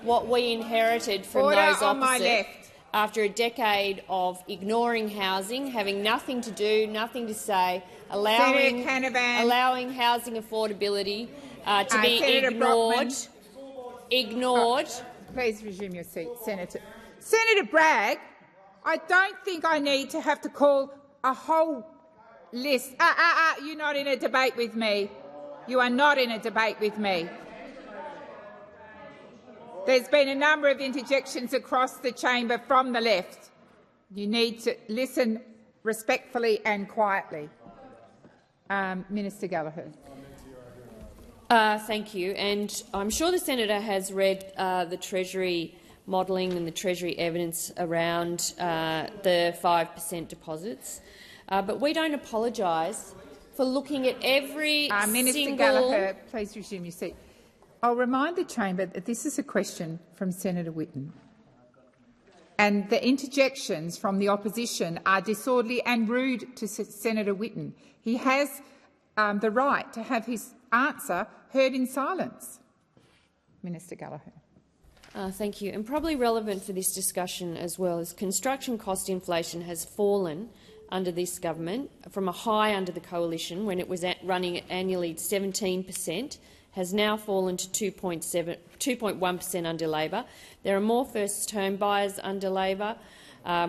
what we inherited from those opposite after a decade of ignoring housing, having nothing to do, nothing to say, allowing housing affordability to be ignored. Please resume your seat, Senator. Senator Bragg, I don't think I need to have to call a whole list. You're not in a debate with me. You are not in a debate with me. There's been a number of interjections across the chamber from the left. You need to listen respectfully and quietly. Minister Gallagher. Thank you. And I'm sure the senator has read the Treasury modelling and the Treasury evidence around the 5% deposits. But we don't apologise for looking at every Minister Gallagher, please resume your seat. I'll remind the chamber that this is a question from Senator Whittam, and the interjections from the opposition are disorderly and rude to Senator Whittam. He has the right to have his answer heard in silence. Minister Gallagher. Thank you. And probably relevant for this discussion as well is construction cost inflation has fallen under this government from a high under the coalition when it was running annually 17%. Has now fallen to 2.1% under Labor. There are more first-home buyers under Labor.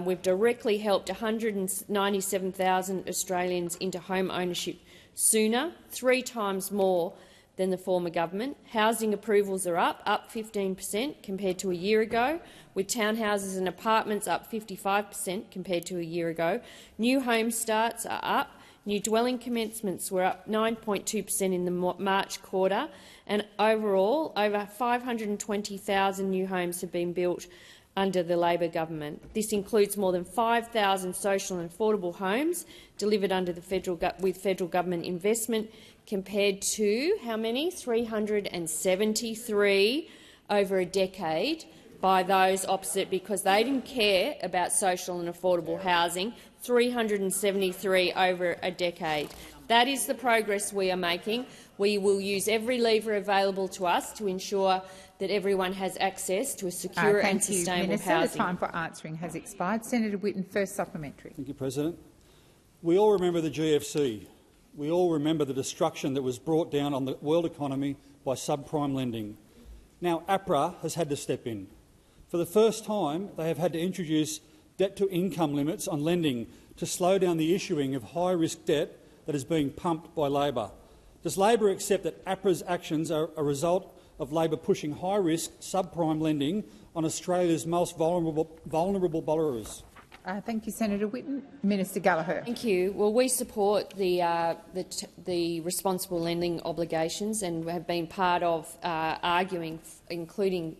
We've directly helped 197,000 Australians into home ownership sooner, 3 times more than the former government. Housing approvals are up 15% compared to a year ago, with townhouses and apartments up 55% compared to a year ago. New home starts are up. New dwelling commencements were up 9.2% in the March quarter, and overall, over 520,000 new homes have been built under the Labor government. This includes more than 5,000 social and affordable homes delivered under the with federal government investment, compared to how many? 373 over a decade by those opposite, because they didn't care about social and affordable housing. 373 over a decade. That is the progress we are making. We will use every lever available to us to ensure that everyone has access to a secure and sustainable housing. The time for answering has expired. Senator Whitten, first supplementary. Thank you, President. We all remember the GFC. We all remember the destruction that was brought down on the world economy by subprime lending. Now APRA has had to step in. For the first time, they have had to introduce debt-to-income limits on lending to slow down the issuing of high-risk debt that is being pumped by Labor. Does Labor accept that APRA's actions are a result of Labor pushing high-risk subprime lending on Australia's most vulnerable borrowers? Thank you, Senator Whitten. Minister Gallagher. Thank you. Well, we support the responsible lending obligations and have been part of arguing, including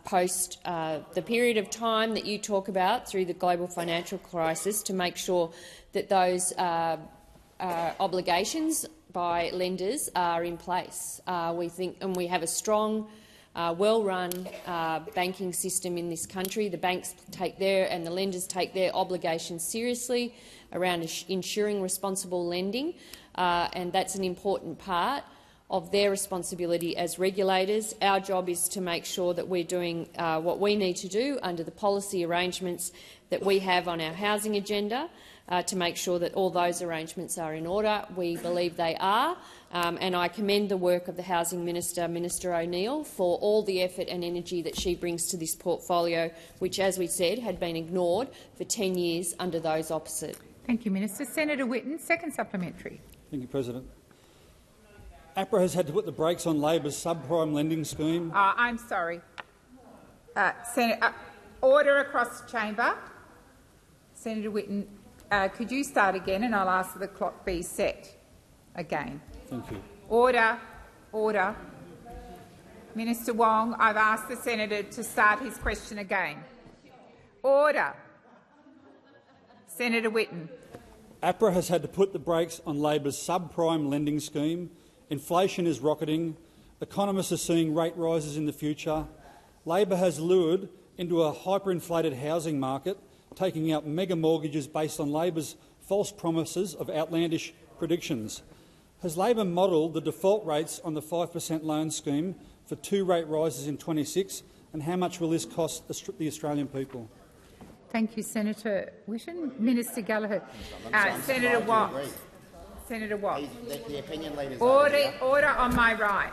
post the period of time that you talk about through the global financial crisis, to make sure that those obligations by lenders are in place. We think, and we have a strong, well-run banking system in this country. The banks take and the lenders take their obligations seriously around ensuring responsible lending, and that's an important part of their responsibility as regulators. Our job is to make sure that we're doing what we need to do under the policy arrangements that we have on our housing agenda, to make sure that all those arrangements are in order. We believe they are, and I commend the work of the Housing Minister, Minister O'Neill, for all the effort and energy that she brings to this portfolio, which, as we said, had been ignored for 10 years under those opposite. Thank you, Minister. Senator Whitten, second supplementary. Thank you, President. APRA has had to put the brakes on Labor's subprime lending scheme. I'm sorry. Order across the chamber. Senator Whitten, could you start again, and I'll ask that the clock be set again. Thank you. Order. Order. Minister Wong, I've asked the senator to start his question again. Order. Senator Whitten. APRA has had to put the brakes on Labor's subprime lending scheme. Inflation is rocketing. Economists are seeing rate rises in the future. Labor has lured into a hyperinflated housing market, taking out mega mortgages based on Labor's false promises of outlandish predictions. Has Labor modelled the default rates on the 5% loan scheme for 2 rate rises in 26, and how much will this cost the Australian people? Thank you, Senator Whitten. Minister Gallagher. Senator Watt. Senator Watt. The opinion leaders. Order on my right.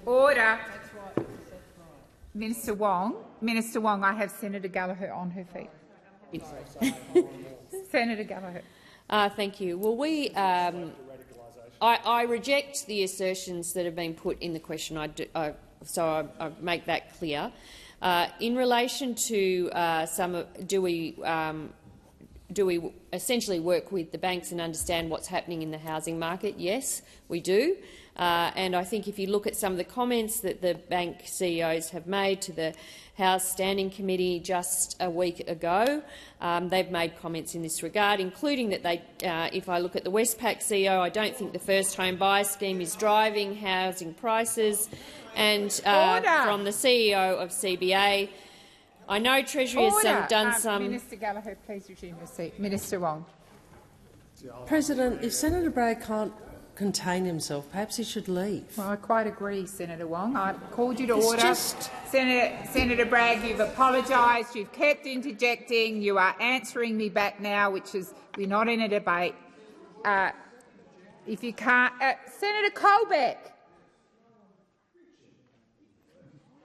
Order. Minister Wong. Minister Wong, I have Senator Gallagher on her feet. Senator Gallagher. Thank you. Well, I reject the assertions that have been put in the question, so I make that clear. In relation to do we essentially work with the banks and understand what's happening in the housing market? Yes, we do. And I think if you look at some of the comments that the bank CEOs have made to the House Standing Committee just a week ago, they've made comments in this regard, including that if I look at the Westpac CEO, I don't think the first home buyer scheme is driving housing prices. And from the CEO of CBA, I know Treasury has done some— Minister Gallagher, please resume your seat. Minister Wong. President, if Senator Bragg can't contain himself, perhaps he should leave. Well, I quite agree, Senator Wong. I called you to order. Senator Bragg, you've apologised. You've kept interjecting. You are answering me back now, which is we're not in a debate. If you can't, Senator Colbeck.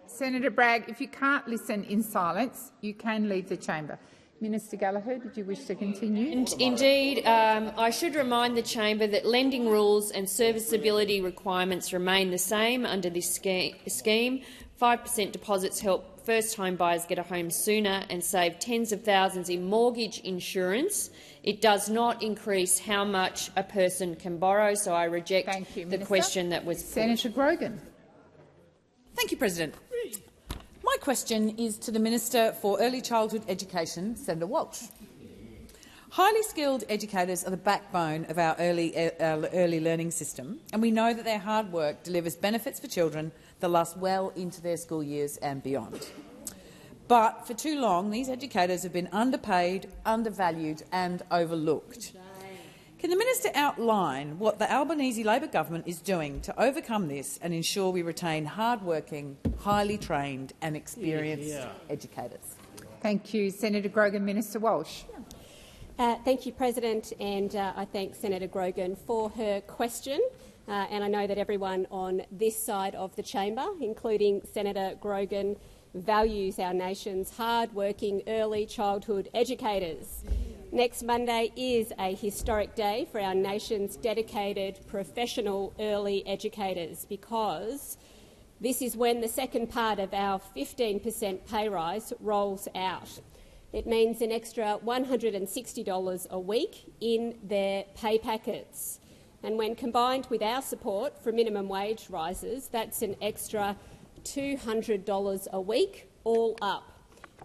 Senator Bragg, if you can't listen in silence, you can leave the chamber. Minister Gallagher, did you wish to continue? Indeed. I should remind the chamber that lending rules and serviceability requirements remain the same under this scheme. 5% deposits help first home buyers get a home sooner and save tens of thousands in mortgage insurance. It does not increase how much a person can borrow, so I reject the question that was put. Senator Grogan. Thank you, President. My question is to the Minister for Early Childhood Education, Senator Walsh. Highly skilled educators are the backbone of our early learning system, and we know that their hard work delivers benefits for children that last well into their school years and beyond. But for too long, these educators have been underpaid, undervalued and overlooked. Can the minister outline what the Albanese Labor government is doing to overcome this and ensure we retain hard-working, highly trained and experienced educators? Thank you. Senator Grogan. Minister Walsh. Thank you, President, and I thank Senator Grogan for her question. And I know that everyone on this side of the chamber, including Senator Grogan, values our nation's hard-working early childhood educators. Next Monday is a historic day for our nation's dedicated professional early educators because this is when the second part of our 15% pay rise rolls out. It means an extra $160 a week in their pay packets. And when combined with our support for minimum wage rises, that's an extra $200 a week, all up.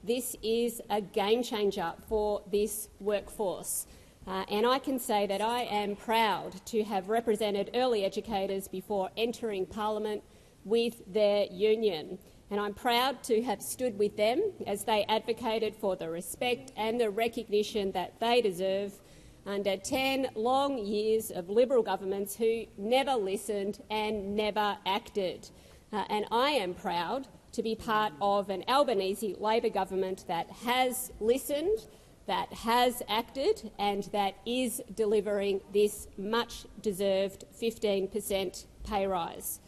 This is a game changer for this workforce. And I can say that I am proud to have represented early educators before entering Parliament with their union. And I'm proud to have stood with them as they advocated for the respect and the recognition that they deserve under 10 long years of Liberal governments who never listened and never acted. And I am proud to be part of an Albanese Labor government that has listened, that has acted and that is delivering this much-deserved 15% pay rise.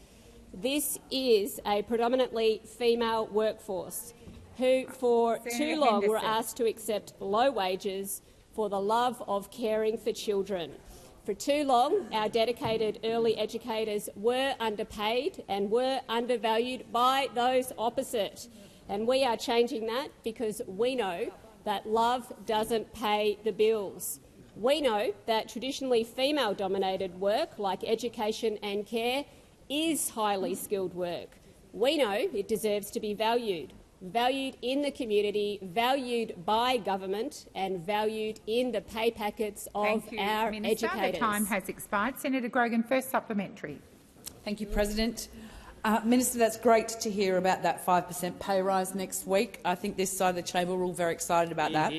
This is a predominantly female workforce who for too long were asked to accept low wages for the love of caring for children. For too long, our dedicated early educators were underpaid and were undervalued by those opposite. And we are changing that because we know that love doesn't pay the bills. We know that traditionally female-dominated work, like education and care, is highly skilled work. We know it deserves to be valued in the community, valued by government and valued in the pay packets of our educators. The time has expired. Senator Grogan, first supplementary. Thank you, President. Minister, that's great to hear about that 5% pay rise next week. I think this side of the chamber are all very excited about that.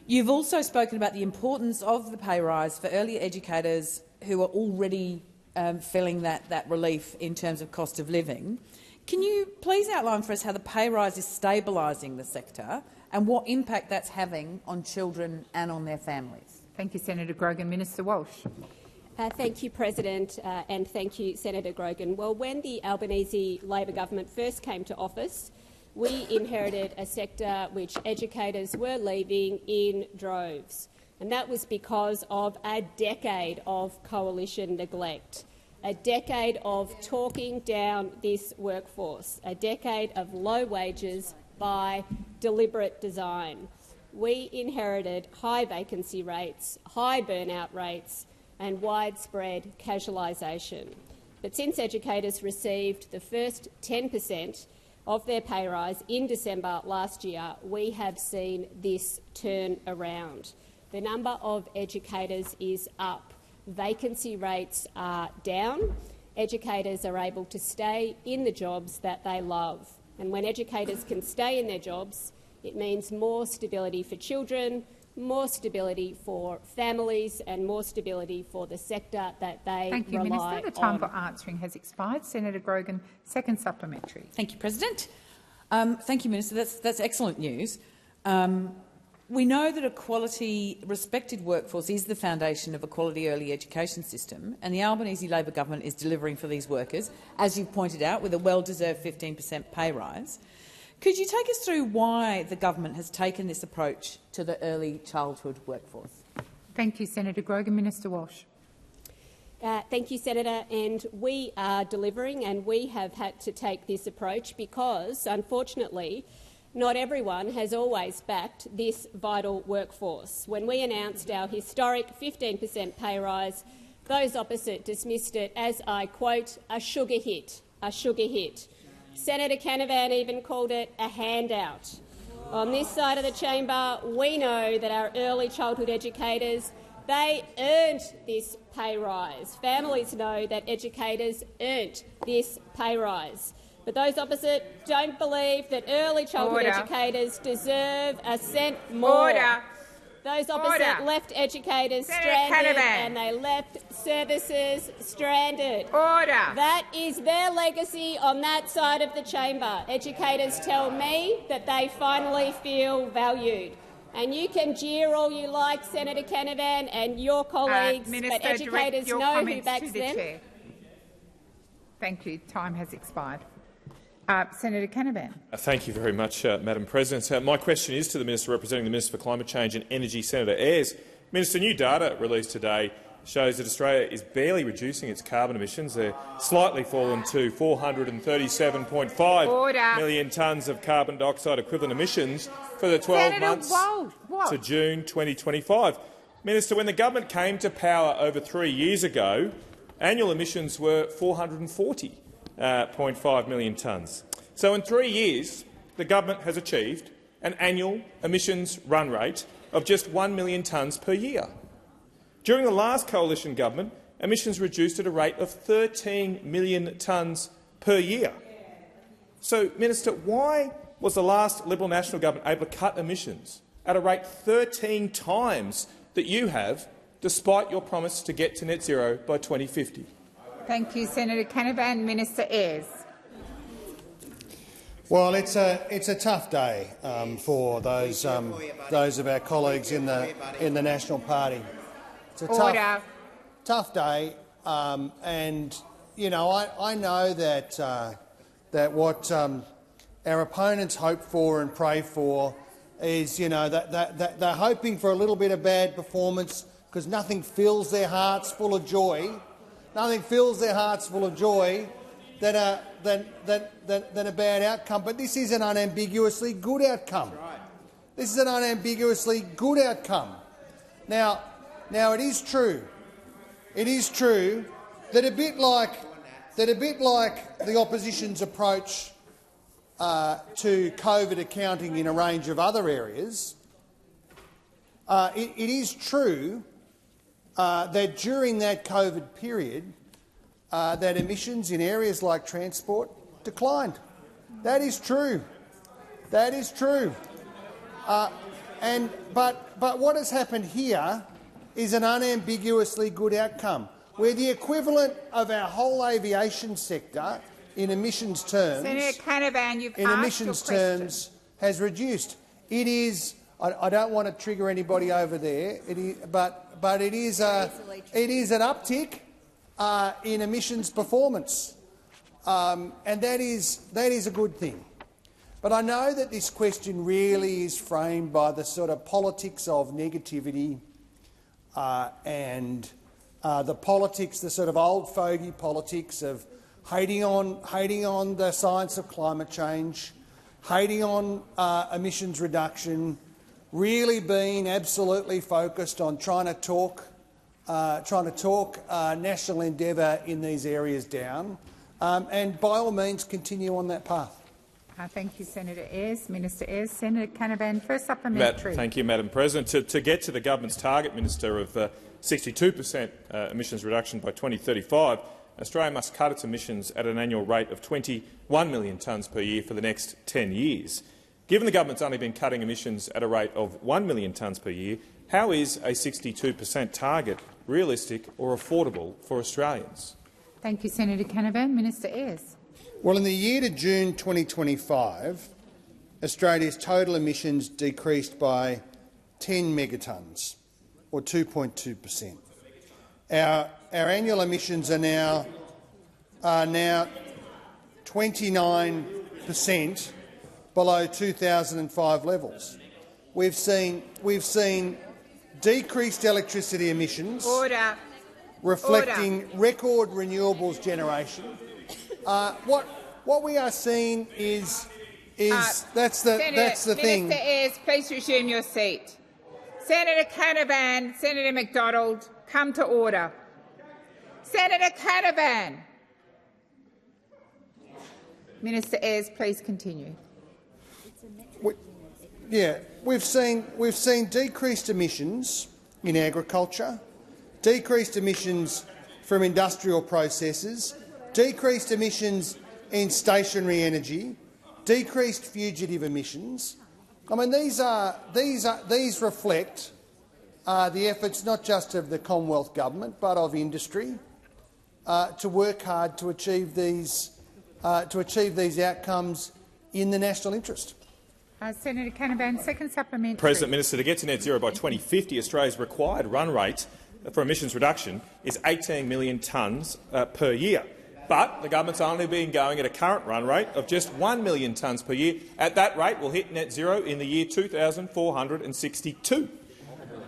You've also spoken about the importance of the pay rise for early educators who are already feeling that relief in terms of cost of living. Can you please outline for us how the pay rise is stabilising the sector and what impact that's having on children and on their families? Thank you, Senator Grogan. Minister Walsh. Thank you, President, and thank you, Senator Grogan. Well, when the Albanese Labor government first came to office, we inherited a sector which educators were leaving in droves, and that was because of a decade of coalition neglect. A decade of talking down this workforce, a decade of low wages by deliberate design. We inherited high vacancy rates, high burnout rates and widespread casualisation. But since educators received the first 10% of their pay rise in December last year, we have seen this turn around. The number of educators is up. Vacancy rates are down. Educators are able to stay in the jobs that they love. And when educators can stay in their jobs, it means more stability for children, more stability for families and more stability for the sector that they Thank you, rely Minister. The time on. for answering has expired. Senator Grogan, second supplementary. Thank you, President. Thank you, Minister. That's excellent news. We know that a quality, respected workforce is the foundation of a quality early education system, and the Albanese Labor government is delivering for these workers, as you've pointed out, with a well-deserved 15% pay rise. Could you take us through why the government has taken this approach to the early childhood workforce? Thank you, Senator Grogan. Minister Walsh. Thank you, Senator. And we are delivering, and we have had to take this approach because, unfortunately, not everyone has always backed this vital workforce. When we announced our historic 15% pay rise, those opposite dismissed it as, I quote, a sugar hit, a sugar hit. Senator Canavan even called it a handout. On this side of the chamber, we know that our early childhood educators, they earned this pay rise. Families know that educators earned this pay rise. But those opposite don't believe that early childhood educators deserve a cent more. Those opposite left educators stranded and they left services stranded. Order. That is their legacy on that side of the chamber. Educators tell me that they finally feel valued. And you can jeer all you like, Senator Canavan and your colleagues, Minister, but educators know who backs them. Chair. Thank you. Time has expired. Senator Canavan. Thank you very much, Madam President. My question is to the Minister representing the Minister for Climate Change and Energy, Senator Ayres. Minister, new data released today shows that Australia is barely reducing its carbon emissions. They're slightly fallen to 437.5 million tonnes of carbon dioxide equivalent emissions for the 12 months to June 2025. Minister, when the government came to power over 3 years ago, annual emissions were 440.5 million tonnes. So in 3 years, the government has achieved an annual emissions run rate of just 1 million tonnes per year. During the last coalition government, emissions reduced at a rate of 13 million tonnes per year. So, Minister, why was the last Liberal National government able to cut emissions at a rate 13 times that you have, despite your promise to get to net zero by 2050? Thank you, Senator Canavan. Minister Ayres. Well, it's a tough day for those of our colleagues in the National Party. It's a tough day, and you know I know that what our opponents hope for and pray for is that they're hoping for a little bit of bad performance because nothing fills their hearts full of joy. Nothing fills their hearts full of joy than a bad outcome. But this is an unambiguously good outcome. This is an unambiguously good outcome. Now it is true. It is true that a bit like the opposition's approach to COVID accounting in a range of other areas, it is true that during that COVID period, that emissions in areas like transport declined. That is true. That is true. But what has happened here is an unambiguously good outcome, where the equivalent of our whole aviation sector in emissions terms, Senator Canavan, you've asked your question. has reduced. It is. I don't want to trigger anybody over there. But it is an uptick in emissions performance, and that is a good thing. But I know that this question really is framed by the sort of politics of negativity and the politics, the sort of old fogey politics of hating on the science of climate change, hating on emissions reduction, really being absolutely focused on trying to talk national endeavour in these areas down, and by all means continue on that path. Thank you, Senator Ayres. Minister Ayres. Senator Canavan, first supplementary. Thank you, Madam President. To get to the government's target, Minister, of 62% emissions reduction by 2035, Australia must cut its emissions at an annual rate of 21 million tonnes per year for the next 10 years. Given the government's only been cutting emissions at a rate of 1 million tonnes per year, how is a 62% target realistic or affordable for Australians? Thank you, Senator Canavan. Minister Ayres. Well, in the year to June 2025, Australia's total emissions decreased by 10 megatonnes, or 2.2%. Our annual emissions are now 29% below 2005 levels. We've seen decreased electricity emissions, reflecting record renewables generation. What we are seeing is that's the thing. Minister Ayres, please resume your seat. Senator Canavan, Senator McDonald, come to order. Senator Canavan. Minister Ayres, please continue. We've seen decreased emissions in agriculture, decreased emissions from industrial processes, decreased emissions in stationary energy, decreased fugitive emissions. I mean, these reflect the efforts not just of the Commonwealth Government but of industry to work hard to achieve these outcomes in the national interest. Senator Canavan, second supplementary. President, Minister, to get to net zero by 2050, Australia's required run rate for emissions reduction is 18 million tonnes per year. But the government's only been going at a current run rate of just 1 million tonnes per year. At that rate, we'll hit net zero in the year 2462.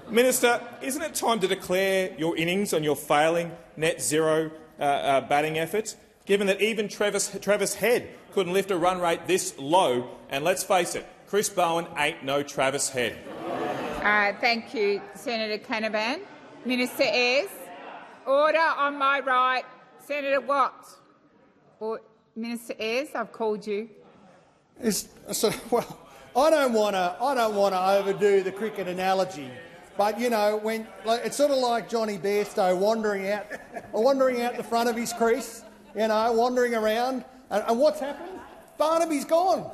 Minister, isn't it time to declare your innings on your failing net zero batting efforts, given that even Travis Head couldn't lift a run rate this low? And let's face it, Chris Bowen ain't no Travis Head. Thank you, Senator Canavan. Minister Ayres. Order on my right. Senator Watt. Minister Ayres, I've called you. Well, I don't want to overdo the cricket analogy, but you know, it's sort of like Johnny Bairstow wandering out the front of his crease, wandering around, and what's happened? Barnaby's gone.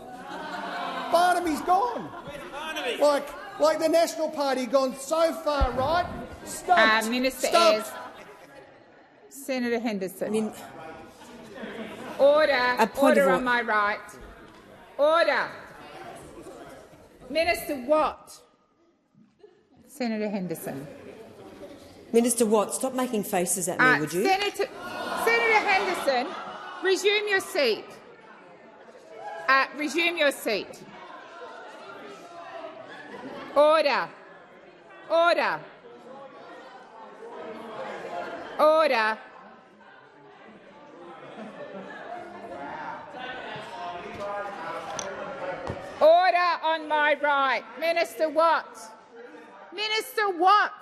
Barnaby's gone. Like the National Party gone so far right. Minister Ayres. Senator Henderson. Order on my right. Order. Minister Watt. Senator Henderson. Minister Watt, stop making faces at me, would you? Senator Henderson, resume your seat. Resume your seat. Order. Order. Order. Order on my right. Minister Watt. Minister Watt.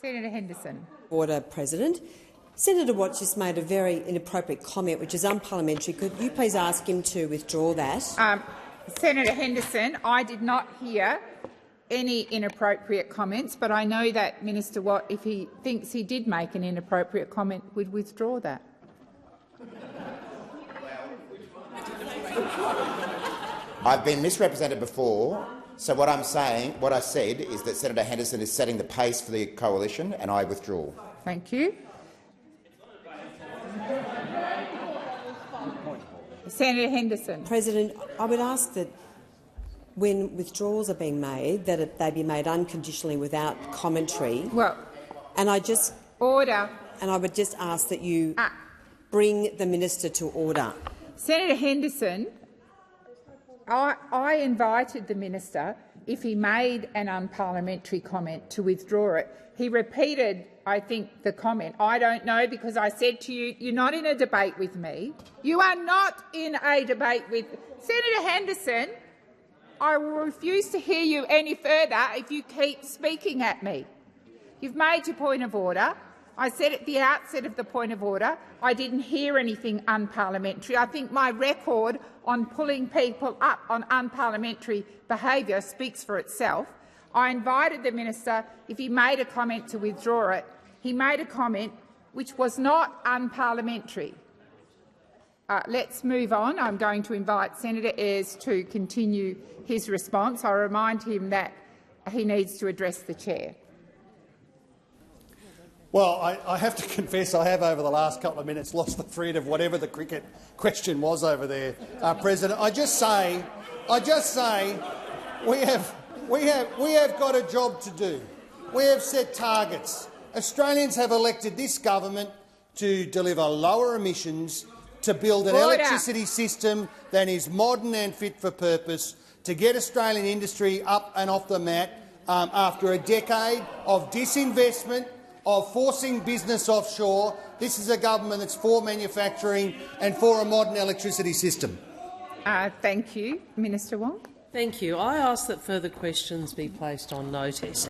Senator Henderson. Order, President. Senator Watt just made a very inappropriate comment, which is unparliamentary. Could you please ask him to withdraw that? Senator Henderson, I did not hear any inappropriate comments, but I know that Minister Watt, if he thinks he did make an inappropriate comment, would withdraw that. I've been misrepresented before, so what I said is that Senator Henderson is setting the pace for the coalition, and I withdraw. Thank you. Senator Henderson. President, I would ask that when withdrawals are being made, that they be made unconditionally without commentary. Well, and I just order. And I would just ask that you bring the minister to order. Senator Henderson, I invited the minister, if he made an unparliamentary comment, to withdraw it. He repeated, I think, the comment. I don't know, because I said to you, you're not in a debate with me. You are not in a debate with Senator Henderson. I will refuse to hear you any further if you keep speaking at me. You've made your point of order. I said at the outset of the point of order I didn't hear anything unparliamentary. I think my record on pulling people up on unparliamentary behaviour speaks for itself. I invited the minister, if he made a comment, to withdraw it. He made a comment which was not unparliamentary. Let's move on. I'm going to invite Senator Ayres to continue his response. I remind him that he needs to address the chair. Well, I have to confess I have, over the last couple of minutes, lost the thread of whatever the cricket question was over there, President. I just say, we have got a job to do. We have set targets. Australians have elected this government to deliver lower emissions, to build an electricity system that is modern and fit for purpose, to get Australian industry up and off the mat after a decade of disinvestment, of forcing business offshore. This is a government that's for manufacturing and for a modern electricity system. Thank you. Minister Wong. Thank you. I ask that further questions be placed on notice.